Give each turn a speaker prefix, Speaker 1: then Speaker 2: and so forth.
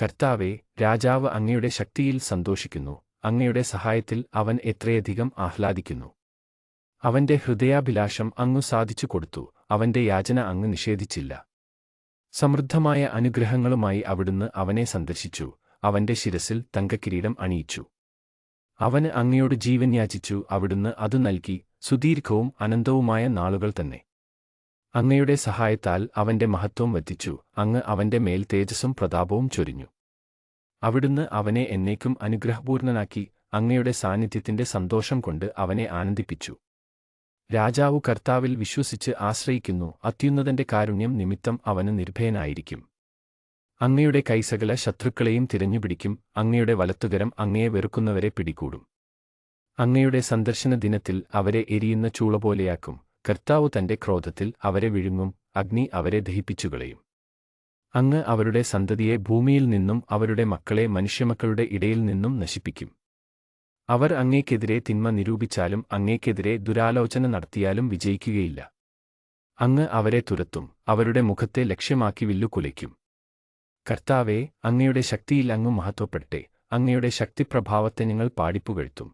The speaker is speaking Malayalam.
Speaker 1: കർത്താവേ, രാജാവ് അങ്ങയുടെ ശക്തിയിൽ സന്തോഷിക്കുന്നു, അങ്ങയുടെ സഹായത്തിൽ അവൻ എത്രയധികം ആഹ്ലാദിക്കുന്നു. അവന്റെ ഹൃദയാഭിലാഷം അങ്ങ് സാധിച്ചു കൊടുത്തു, അവന്റെ യാചന അങ്ങ് നിഷേധിച്ചില്ല. സമൃദ്ധമായ അനുഗ്രഹങ്ങളുമായി അവിടുന്ന് അവനെ സന്ദർശിച്ചു, അവന്റെ ശിരസിൽ തങ്കക്കിരീടം അണിയിച്ചു. അവന് അങ്ങയോട് ജീവൻ യാചിച്ചു, അവിടുന്ന് അതു നൽകി, സുദീർഘവും അനന്തവുമായ നാളുകൾ തന്നെ. അങ്ങയുടെ സഹായത്താൽ അവന്റെ മഹത്വം വർദ്ധിച്ചു, അങ്ങ് അവന്റെ മേൽ തേജസ്സും പ്രതാപവും ചൊരിഞ്ഞു. അവിടുന്ന് അവനെ എന്നേക്കും അനുഗ്രഹപൂർണനാക്കി, അങ്ങയുടെ സാന്നിധ്യത്തിന്റെ സന്തോഷം കൊണ്ട് അവനെ ആനന്ദിപ്പിച്ചു. രാജാവു കർത്താവിൽ വിശ്വസിച്ച് ആശ്രയിക്കുന്നു, അത്യുന്നതന്റെ കാരുണ്യം നിമിത്തം അവന് നിർഭയനായിരിക്കും. അങ്ങയുടെ കൈ സകല ശത്രുക്കളെയും തിരഞ്ഞുപിടിക്കും, അങ്ങയുടെ വലത്തുകരം അങ്ങയെ വെറുക്കുന്നവരെ പിടികൂടും. അങ്ങയുടെ സന്ദർശന ദിനത്തിൽ അവരെ എരിയുന്ന ചൂളപോലെയാക്കും, കർത്താവ് തന്റെ ക്രോധത്തിൽ അവരെ വിഴുങ്ങും, അഗ്നി അവരെ ദഹിപ്പിച്ചുകളയും. അങ്ങ് അവരുടെ സന്തതിയെ ഭൂമിയിൽ നിന്നും അവരുടെ മക്കളെ മനുഷ്യമക്കളുടെ ഇടയിൽ നിന്നും നശിപ്പിക്കും. അവർ അങ്ങേക്കെതിരെ തിന്മ നിരൂപിച്ചാലും അങ്ങേക്കെതിരെ ദുരാലോചന നടത്തിയാലും വിജയിക്കുകയില്ല. അങ്ങ് അവരെ തുരത്തും, അവരുടെ മുഖത്തെ ലക്ഷ്യമാക്കി വില്ലുകുലയ്ക്കും. കർത്താവേ, അങ്ങയുടെ ശക്തിയിൽ അങ്ങ് മഹത്വപ്പെടട്ടെ, അങ്ങയുടെ ശക്തിപ്രഭാവത്തെ ഞങ്ങൾ പാടിപ്പുകഴ്ത്തും.